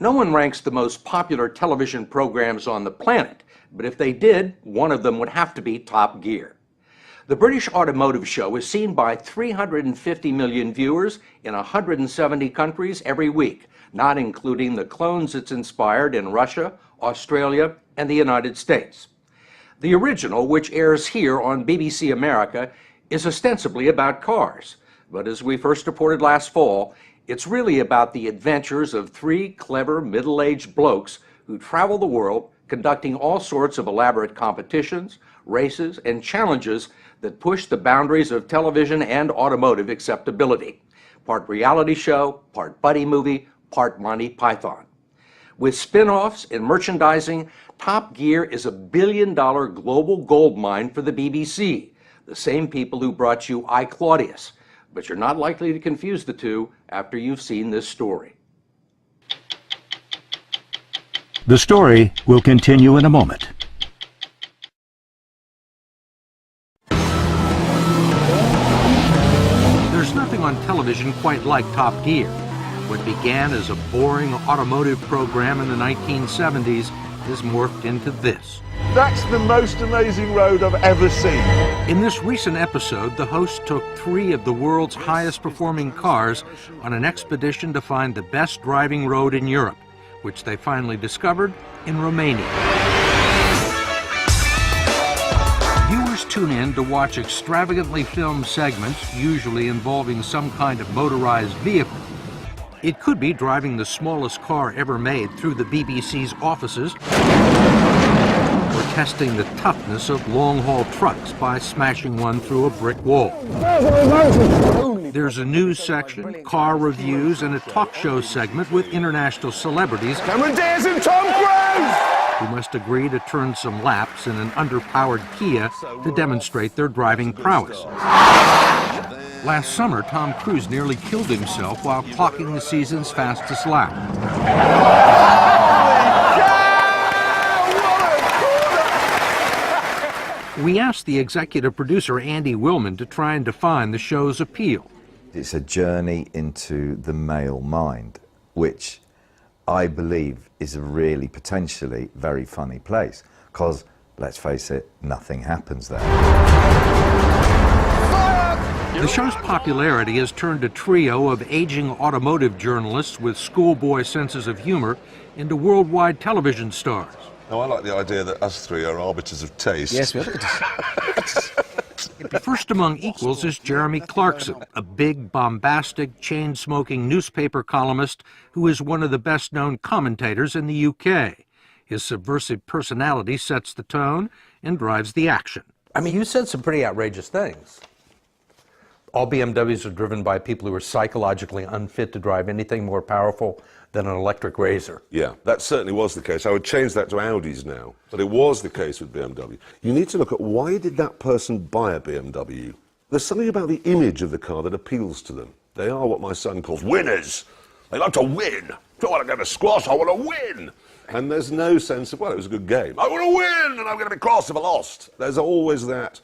No one ranks the most popular television programs on the planet, but if they did, one of them would have to be Top Gear. The British Automotive Show is seen by 350 million viewers in 170 countries every week, not including the clones it's inspired in Russia, Australia, and the United States. The original, which airs here on BBC America, is ostensibly about cars, but as we first reported last fall, it's really about the adventures of three clever middle-aged blokes who travel the world conducting all sorts of elaborate competitions, races, and challenges that push the boundaries of television and automotive acceptability. Part reality show, part buddy movie, part Monty Python. With spin-offs and merchandising, Top Gear is a billion-dollar global goldmine for the BBC, the same people who brought you I, Claudius. But you're not likely to confuse the two after you've seen this story. The story will continue in a moment. There's nothing on television quite like Top Gear. What began as a boring automotive program in the 1970s has morphed into this. That's the most amazing road I've ever seen. In this recent episode, the host took three of the world's highest performing cars on an expedition to find the best driving road in Europe, which they finally discovered in Romania. Viewers tune in to watch extravagantly filmed segments, usually involving some kind of motorized vehicle. It could be driving the smallest car ever made through the BBC's offices, or testing the toughness of long-haul trucks by smashing one through a brick wall. There's a news section, car reviews, and a talk show segment with international celebrities Cameron Diaz and Tom Cruise! who must agree to turn some laps in an underpowered Kia to demonstrate their driving prowess. Last summer, Tom Cruise nearly killed himself while clocking the season's fastest lap. We asked the executive producer, Andy Willman, to try and define the show's appeal. It's a journey into the male mind, which I believe is a really potentially very funny place, because, let's face it, nothing happens there. The show's popularity has turned a trio of aging automotive journalists with schoolboy senses of humor into worldwide television stars. Now, I like the idea that us three are arbiters of taste. Yes, we are. First among equals is Jeremy Clarkson, a big, bombastic, chain-smoking newspaper columnist who is one of the best-known commentators in the UK. His subversive personality sets the tone and drives the action. I mean, you said some pretty outrageous things. All BMWs are driven by people who are psychologically unfit to drive anything more powerful than an electric razor. Yeah, that certainly was the case. I would change that to Audis now, but it was the case with BMW. You need to look at why did that person buy a BMW? There's something about the image of the car that appeals to them. They are what my son calls winners. They like to win. I don't want to go to squash, I want to win. And there's no sense of, well, it was a good game. I want to win, and I'm going to be cross if I lost. There's always that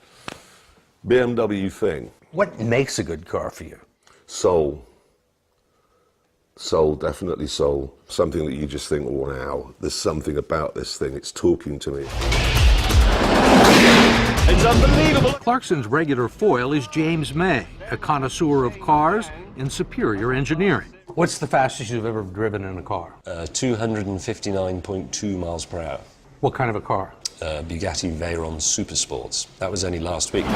BMW thing. What makes a good car for you? Soul. Soul, definitely soul. Something that you just think, wow, there's something about this thing. It's talking to me. It's unbelievable. Clarkson's regular foil is James May, a connoisseur of cars and superior engineering. What's the fastest you've ever driven in a car? 259.2 miles per hour. What kind of a car? Bugatti Veyron Supersports. That was only last week.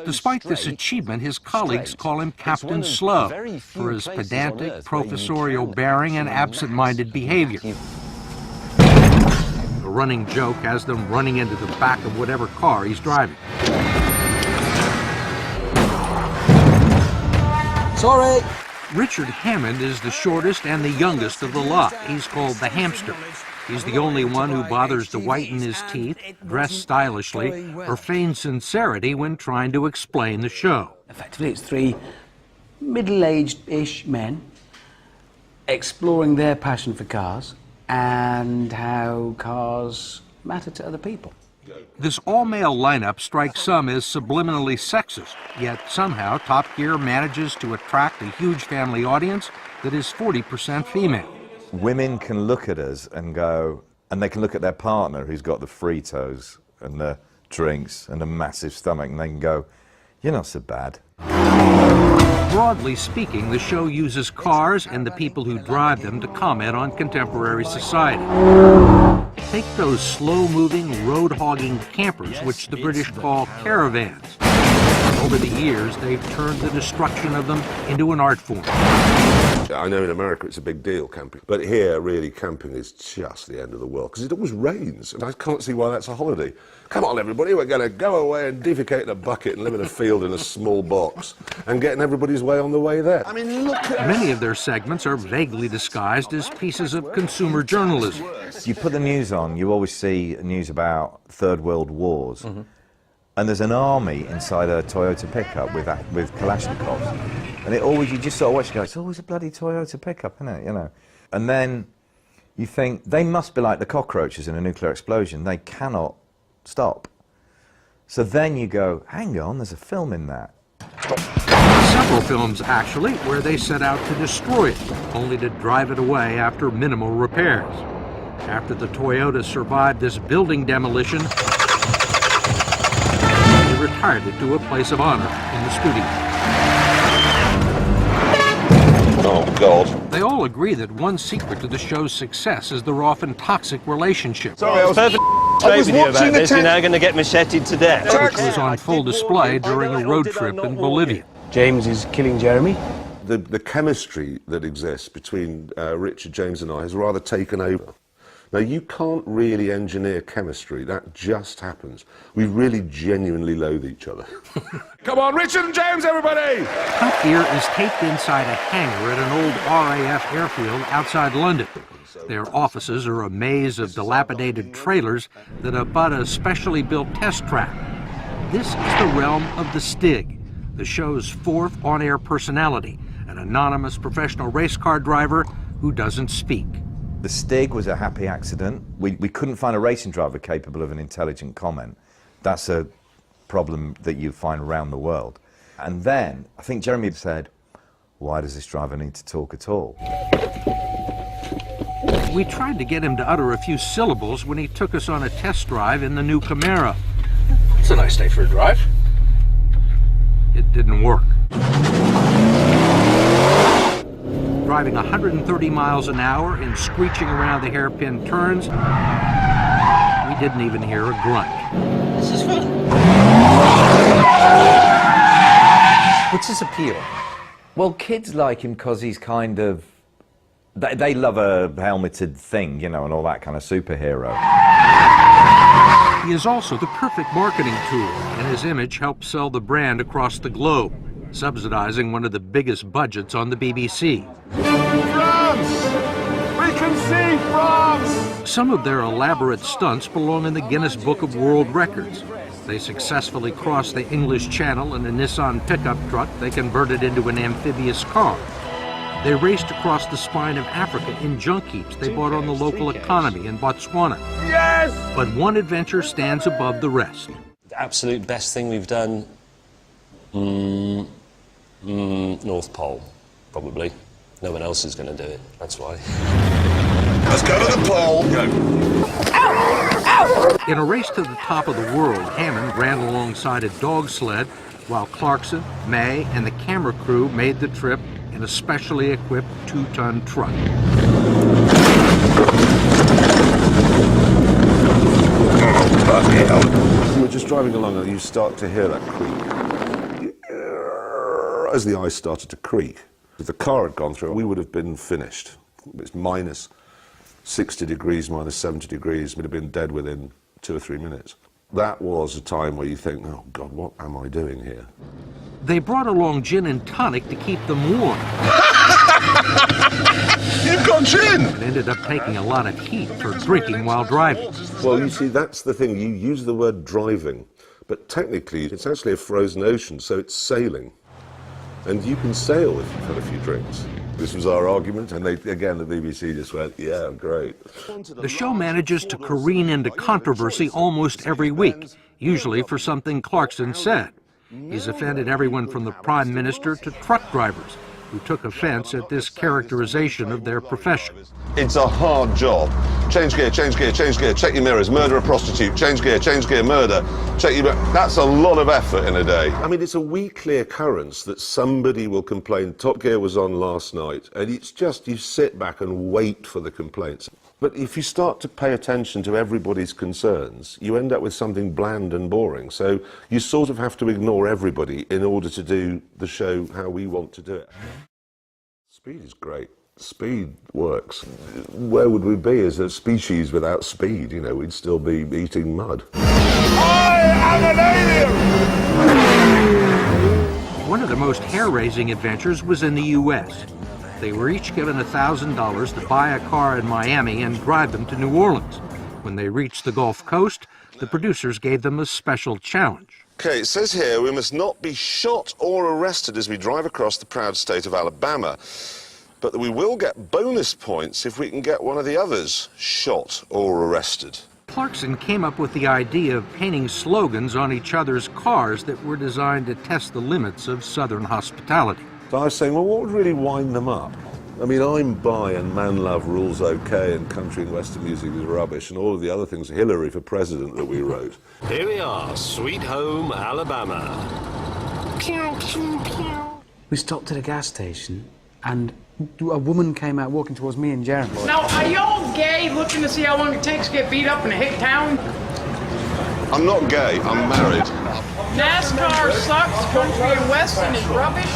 Despite this achievement, his colleagues call him Captain Slow for his pedantic, professorial bearing and absent-minded behavior. A running joke has them running into the back of whatever car he's driving. Sorry! Richard Hammond is the shortest and the youngest of the lot. He's called the Hamster. He's the only one who bothers to whiten his teeth, dress stylishly, or feign sincerity when trying to explain the show. Effectively, it's three middle-aged-ish men exploring their passion for cars and how cars matter to other people. This all-male lineup strikes some as subliminally sexist, yet somehow Top Gear manages to attract a huge family audience that is 40% female. Women can look at us and go, and they can look at their partner who's got the Fritos and the drinks and a massive stomach, and they can go, "You're not so bad." Broadly speaking, the show uses cars and the people who drive them to comment on contemporary society. Take those slow-moving, road-hogging campers, which the British call caravans. Over the years, they've turned the destruction of them into an art form. I know in America it's a big deal, camping, but here, really, camping is just the end of the world, because it always rains, and I can't see why that's a holiday. Come on, everybody, we're going to go away and defecate in a bucket and live in a field in a small box, and get in everybody's way on the way there. I mean, look at... Many of their segments are vaguely disguised as pieces of consumer journalism. You put the news on, you always see news about Third World Wars. And there's an army inside a Toyota pickup with Kalashnikovs. And it always, you just sort of watch and go, it's always a bloody Toyota pickup, isn't it, you know? And then you think, they must be like the cockroaches in a nuclear explosion. They cannot stop. So then you go, hang on, there's a film in that. Several films, actually, where they set out to destroy it, only to drive it away after minimal repairs. After the Toyota survived this building demolition, retired it to a place of honor in the studio. Oh, God. They all agree that one secret to the show's success is their often toxic relationship. Sorry, I was watching this. You're now going to get macheted to death. Which was on full display during a road trip in Bolivia. James is killing Jeremy. The chemistry that exists between Richard, James and I has rather taken over. Now, you can't really engineer chemistry. That just happens. We really genuinely loathe each other. Come on, Richard and James, everybody! Top Gear is taped inside a hangar at an old RAF airfield outside London. Their offices are a maze of dilapidated trailers that abut a specially built test track. This is the realm of the Stig, the show's fourth on-air personality, an anonymous professional race car driver who doesn't speak. The Stig was a happy accident. We couldn't find a racing driver capable of an intelligent comment. That's a problem that you find around the world. And then, I think Jeremy said, why does this driver need to talk at all? We tried to get him to utter a few syllables when he took us on a test drive in the new Camaro. It's a nice day for a drive. It didn't work. Driving 130 miles an hour and screeching around the hairpin turns, we didn't even hear a grunt. This is fun. What's his appeal? Well, kids like him because he's kind of... They love a helmeted thing, you know, and all that kind of superhero. He is also the perfect marketing tool, and his image helps sell the brand across the globe, subsidizing one of the biggest budgets on the BBC. France! We can see France! Some of their elaborate stunts belong in the Guinness Book of World Records. They successfully crossed the English Channel in a Nissan pickup truck they converted into an amphibious car. They raced across the spine of Africa in junk heaps they bought on the local economy in Botswana. Yes! But one adventure stands above the rest. The absolute best thing we've done, North Pole, probably. No one else is going to do it, that's why. Let's go to the pole! Go! In a race to the top of the world, Hammond ran alongside a dog sled, while Clarkson, May, and the camera crew made the trip in a specially equipped 2-ton truck. You were just driving along and you start to hear that creak. As the ice started to creak, if the car had gone through, we would have been finished. It's minus 60 degrees, minus 70 degrees, we'd have been dead within 2 or 3 minutes. That was a time where you think, oh God, what am I doing here? They brought along gin and tonic to keep them warm. You've got gin! And ended up taking a lot of heat for drinking while driving. Well, you see, that's the thing. You use the word driving, but technically it's actually a frozen ocean, so it's sailing. And you can sail if you've had a few drinks. This was our argument, and they, again, the BBC just went, yeah, great. The show manages to careen into controversy almost every week, usually for something Clarkson said. He's offended everyone from the Prime Minister to truck drivers, who took offense at this characterization of their profession. It's a hard job. Change gear, change gear, change gear, check your mirrors, murder a prostitute, change gear, murder, check your... That's a lot of effort in a day. I mean, it's a weekly occurrence that somebody will complain, Top Gear was on last night, and it's just, you sit back and wait for the complaints. But if you start to pay attention to everybody's concerns, you end up with something bland and boring. So you sort of have to ignore everybody in order to do the show how we want to do it. Speed is great. Speed works. Where would we be as a species without speed? You know, we'd still be eating mud. I am an alien! One of the most hair-raising adventures was in the U.S. They were each given $1,000 to buy a car in Miami and drive them to New Orleans. When they reached the Gulf Coast, the producers gave them a special challenge. Okay, it says here we must not be shot or arrested as we drive across the proud state of Alabama, but that we will get bonus points if we can get one of the others shot or arrested. Clarkson came up with the idea of painting slogans on each other's cars that were designed to test the limits of Southern hospitality. So I was saying, well, what would really wind them up? I mean, I'm bi and man love rules okay and country and western music is rubbish and all of the other things, Hillary for president that we wrote. Here we are, sweet home Alabama. We stopped at a gas station and a woman came out walking towards me and Jeremy. Now, are y'all gay looking to see how long it takes to get beat up in a hick town? I'm not gay, I'm married. NASCAR sucks, country and western is rubbish.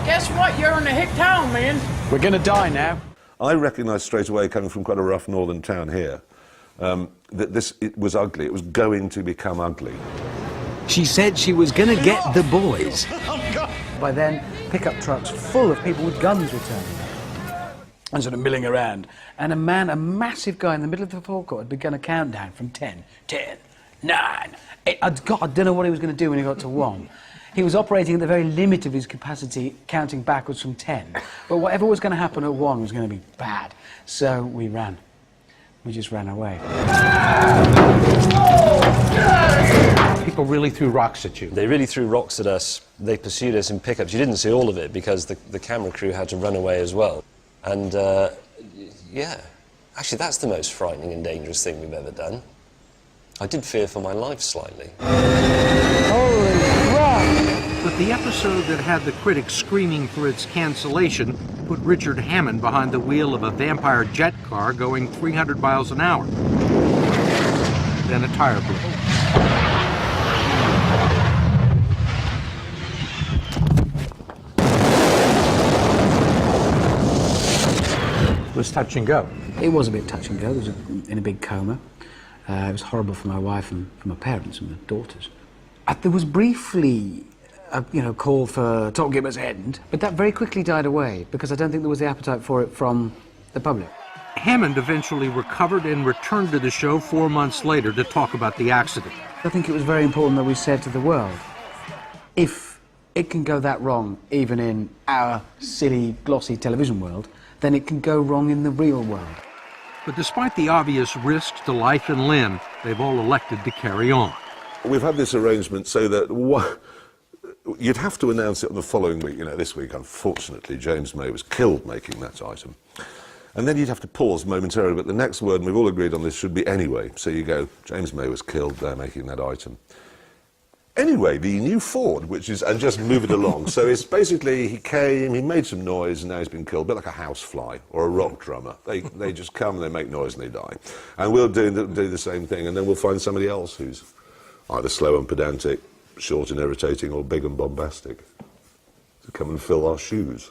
Guess what? You're in a hick town, man. We're gonna die now. I recognised straight away, coming from quite a rough northern town here, that it was ugly. It was going to become ugly. She said she was gonna get the boys. By then, pickup trucks full of people with guns were turning up and sort of milling around. And a massive guy in the middle of the forecourt had begun a countdown from 10, 9, 8. I don't know what he was going to do when he got to 1. He was operating at the very limit of his capacity, counting backwards from 10. But whatever was going to happen at 1 was going to be bad. So we ran. We just ran away. People really threw rocks at you. They really threw rocks at us. They pursued us in pickups. You didn't see all of it because the camera crew had to run away as well. And, yeah, actually that's the most frightening and dangerous thing we've ever done. I did fear for my life slightly. Holy crap! But the episode that had the critics screaming for its cancellation put Richard Hammond behind the wheel of a vampire jet car going 300 miles an hour. Then a tire blew. It was touch and go. It was a bit touch and go. It was in a big coma. It was horrible for my wife and for my parents and my daughters. There was briefly a call for Top Gear must end, but that very quickly died away because I don't think there was the appetite for it from the public. Hammond eventually recovered and returned to the show 4 months later to talk about the accident. I think it was very important that we said to the world, if it can go that wrong, even in our silly, glossy television world, then it can go wrong in the real world. But despite the obvious risks to life and limb, they've all elected to carry on. We've had this arrangement so that you'd have to announce it on the following week. This week, unfortunately, James May was killed making that item. And then you'd have to pause momentarily, but the next word, and we've all agreed on this, should be anyway. So you go, James May was killed there making that item. Anyway, the new Ford, and just move it along. So it's basically, he came, he made some noise, and now he's been killed, a bit like a housefly or a rock drummer. They just come, they make noise, and they die. And we'll do the same thing, and then we'll find somebody else who's either slow and pedantic, short and irritating, or big and bombastic to come and fill our shoes.